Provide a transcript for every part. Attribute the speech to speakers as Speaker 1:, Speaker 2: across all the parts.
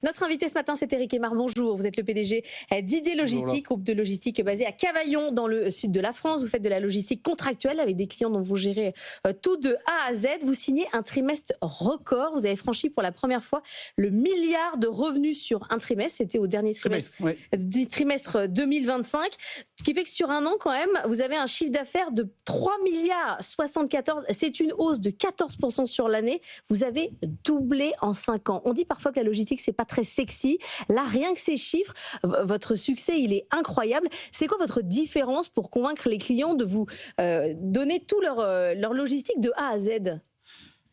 Speaker 1: Notre invité ce matin, c'est Éric Aymar. Bonjour, vous êtes le PDG d'ID Logistique, groupe de logistique basé à Cavaillon, dans le sud de la France. Vous faites de la logistique contractuelle avec des clients dont vous gérez tout de A à Z. Vous signez un trimestre record. Vous avez franchi pour la première fois le milliard de revenus sur un trimestre. C'était au dernier trimestre 2025. Ce qui fait que sur un an, quand même, vous avez un chiffre d'affaires de 3 milliards 74. C'est une hausse de 14% sur l'année. Vous avez doublé en 5 ans. On dit parfois que la logistique, c'est pas très sexy. Là, rien que ces chiffres, votre succès, il est incroyable. C'est quoi votre différence pour convaincre les clients de vous donner tout leur logistique de A à Z ?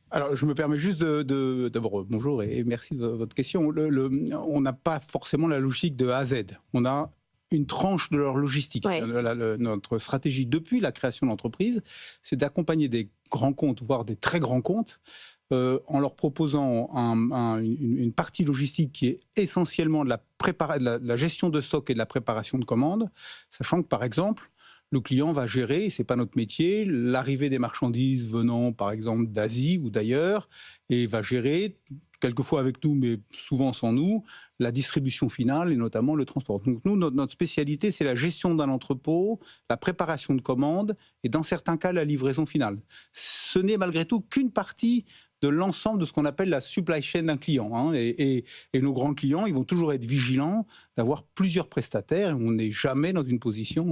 Speaker 2: Alors, je me permets juste d'abord, bonjour et merci de votre question. On n'a pas forcément la logistique de A à Z. On a une tranche de leur logistique.
Speaker 1: Ouais.
Speaker 2: Notre stratégie depuis la création de l'entreprise, c'est d'accompagner des grands comptes, voire des très grands comptes, en leur proposant une partie logistique qui est essentiellement de la gestion de stock et de la préparation de commandes, sachant que, par exemple, le client va gérer, et ce n'est pas notre métier, l'arrivée des marchandises venant, par exemple, d'Asie ou d'ailleurs, et va gérer, quelquefois avec nous, mais souvent sans nous, la distribution finale et notamment le transport. Donc nous, notre spécialité, c'est la gestion d'un entrepôt, la préparation de commandes et dans certains cas, la livraison finale. Ce n'est malgré tout qu'une partie de l'ensemble de ce qu'on appelle la supply chain d'un client. Hein. Et nos grands clients, ils vont toujours être vigilants d'avoir plusieurs prestataires. On n'est jamais dans une position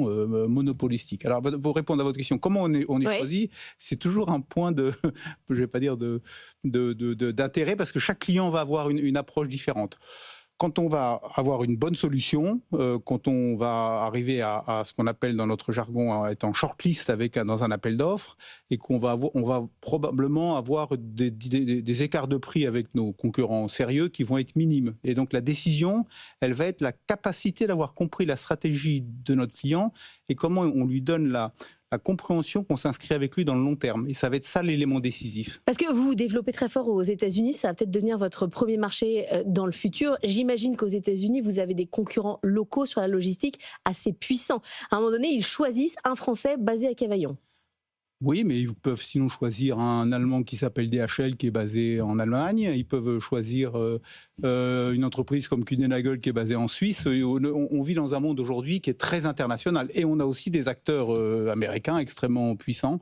Speaker 2: monopolistique. Alors, pour répondre à votre question, comment on est choisi ? C'est toujours un point je vais pas dire d'intérêt, parce que chaque client va avoir une approche différente. Quand on va avoir une bonne solution, quand on va arriver à ce qu'on appelle dans notre jargon à être en shortlist dans un appel d'offres, et on va probablement avoir des écarts de prix avec nos concurrents sérieux qui vont être minimes. Et donc la décision, elle va être la capacité d'avoir compris la stratégie de notre client et comment on lui donne la compréhension qu'on s'inscrit avec lui dans le long terme. Et ça va être ça l'élément décisif.
Speaker 1: Parce que vous vous développez très fort aux États-Unis, ça va peut-être devenir votre premier marché dans le futur. J'imagine qu'aux États-Unis, vous avez des concurrents locaux sur la logistique assez puissants. À un moment donné, ils choisissent un Français basé à Cavaillon.
Speaker 2: Oui, mais ils peuvent sinon choisir un Allemand qui s'appelle DHL, qui est basé en Allemagne. Ils peuvent choisir une entreprise comme Kuehne+Nagel, qui est basée en Suisse. On vit dans un monde aujourd'hui qui est très international. Et on a aussi des acteurs américains extrêmement puissants.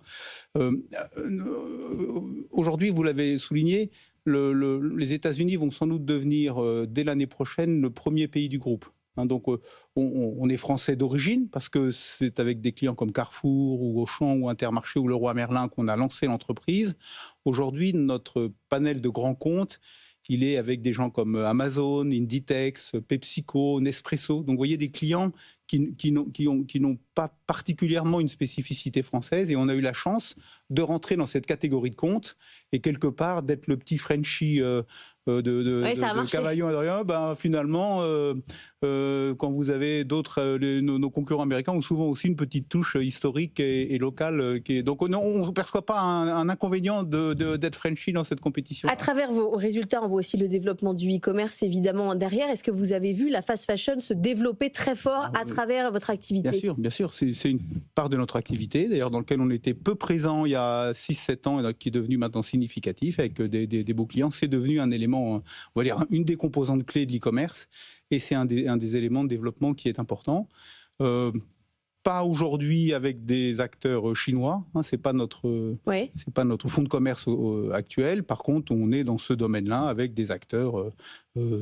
Speaker 2: Aujourd'hui, vous l'avez souligné, les États-Unis vont sans doute devenir, dès l'année prochaine, le premier pays du groupe. Donc, on est français d'origine parce que c'est avec des clients comme Carrefour ou Auchan ou Intermarché ou Leroy Merlin qu'on a lancé l'entreprise. Aujourd'hui, notre panel de grands comptes, il est avec des gens comme Amazon, Inditex, PepsiCo, Nespresso. Donc, vous voyez des clients qui n'ont pas particulièrement une spécificité française, et on a eu la chance de rentrer dans cette catégorie de comptes et quelque part d'être le petit Frenchie de Cavaillon et d'Orient. Finalement, quand vous avez d'autres, nos concurrents américains ont souvent aussi une petite touche historique et locale. Donc on ne perçoit pas un inconvénient d'être Frenchie dans cette compétition.
Speaker 1: À travers vos résultats, on voit aussi le développement du e-commerce évidemment derrière. Est-ce que vous avez vu la fast fashion se développer très fort à travers votre activité ?
Speaker 2: Bien sûr. C'est une part de notre activité, d'ailleurs dans laquelle on était peu présent il y a 6-7 ans et qui est devenu maintenant significatif avec des beaux clients. C'est devenu un élément, on va dire, une des composantes clés de l'e-commerce, et c'est un des éléments de développement qui est important. Pas aujourd'hui avec des acteurs chinois, c'est pas notre fonds de commerce actuel. Par contre, on est dans ce domaine-là avec des acteurs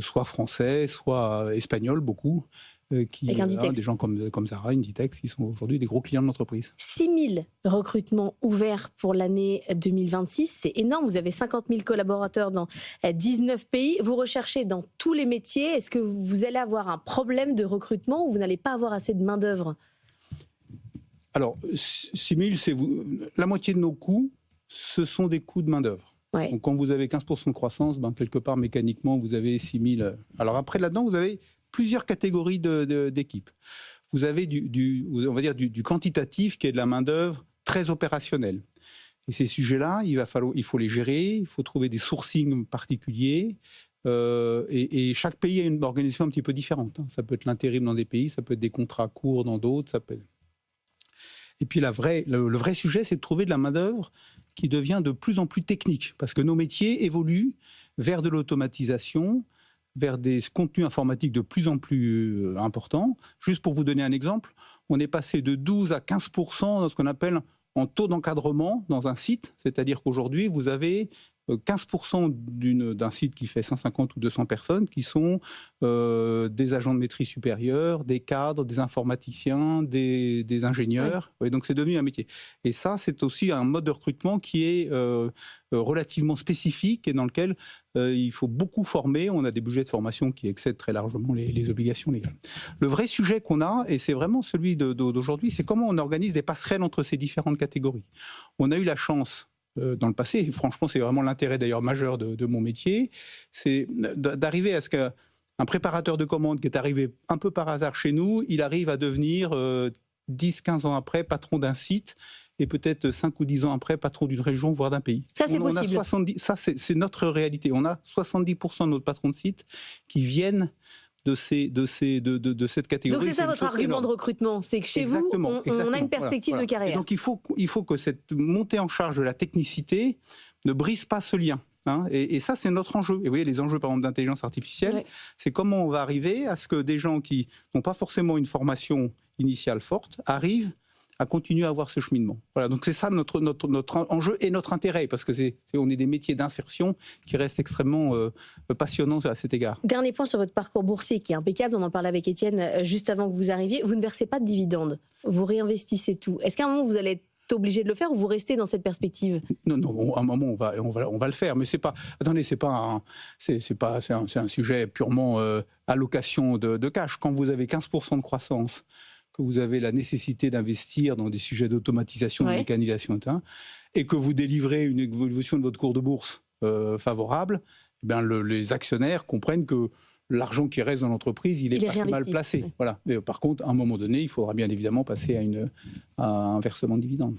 Speaker 2: soit français, soit espagnols, beaucoup. Des gens comme Zara, Inditex, qui sont aujourd'hui des gros clients de l'entreprise.
Speaker 1: 6 000 recrutements ouverts pour l'année 2026, c'est énorme. Vous avez 50 000 collaborateurs dans 19 pays. Vous recherchez dans tous les métiers. Est-ce que vous allez avoir un problème de recrutement ou vous n'allez pas avoir assez de main-d'œuvre ?
Speaker 2: Alors, 6 000, c'est la moitié de nos coûts, ce sont des coûts de main-d'œuvre. Ouais. Donc, quand vous avez 15% de croissance, quelque part, mécaniquement, vous avez 6 000. Alors après, là-dedans, vous avez plusieurs catégories d'équipes. Vous avez on va dire du quantitatif, qui est de la main-d'œuvre très opérationnelle. Et ces sujets-là, il faut les gérer, il faut trouver des sourcings particuliers. Et chaque pays a une organisation un petit peu différente. Ça peut être l'intérim dans des pays, ça peut être des contrats courts dans d'autres. Et puis le vrai sujet, c'est de trouver de la main-d'œuvre qui devient de plus en plus technique, parce que nos métiers évoluent vers de l'automatisation, vers des contenus informatiques de plus en plus importants. Juste pour vous donner un exemple, on est passé de 12 à 15% dans ce qu'on appelle en taux d'encadrement dans un site, c'est-à-dire qu'aujourd'hui, vous avez 15% d'un site qui fait 150 ou 200 personnes qui sont des agents de maîtrise supérieure, des cadres, des informaticiens, des ingénieurs. Oui. Et donc c'est devenu un métier. Et ça, c'est aussi un mode de recrutement qui est relativement spécifique et dans lequel il faut beaucoup former. On a des budgets de formation qui excèdent très largement les obligations légales. Le vrai sujet qu'on a, et c'est vraiment celui d'aujourd'hui, c'est comment on organise des passerelles entre ces différentes catégories. On a eu la chance dans le passé, et franchement c'est vraiment l'intérêt d'ailleurs majeur de mon métier, c'est d'arriver à ce qu'un préparateur de commandes qui est arrivé un peu par hasard chez nous, il arrive à devenir 10-15 ans après patron d'un site et peut-être 5 ou 10 ans après patron d'une région, voire d'un pays.
Speaker 1: Ça c'est possible.
Speaker 2: Ça c'est notre réalité. On a 70% de nos patrons de site qui viennent de cette catégorie.
Speaker 1: Donc c'est ça votre argument de recrutement, c'est que chez vous, on a une perspective de carrière.
Speaker 2: Et donc il faut que cette montée en charge de la technicité ne brise pas ce lien. Hein, et ça, c'est notre enjeu. Et vous voyez, les enjeux, par exemple, d'intelligence artificielle, c'est comment on va arriver à ce que des gens qui n'ont pas forcément une formation initiale forte arrivent à continuer à avoir ce cheminement. Voilà, donc c'est ça notre enjeu et notre intérêt, parce que on est des métiers d'insertion qui restent extrêmement passionnants à cet égard.
Speaker 1: Dernier point sur votre parcours boursier qui est impeccable, on en parlait avec Étienne juste avant que vous arriviez, vous ne versez pas de dividendes, vous réinvestissez tout. Est-ce qu'à un moment vous allez être obligé de le faire ou vous restez dans cette perspective?
Speaker 2: Non, à un moment on va le faire, mais c'est pas. Attendez, c'est un sujet purement allocation de cash. Quand vous avez 15% de croissance, que vous avez la nécessité d'investir dans des sujets d'automatisation, de mécanisation, et que vous délivrez une évolution de votre cours de bourse favorable, eh bien les actionnaires comprennent que l'argent qui reste dans l'entreprise, il est pas mal placé. Ouais. Voilà. Mais par contre, à un moment donné, il faudra bien évidemment passer à un versement de dividendes.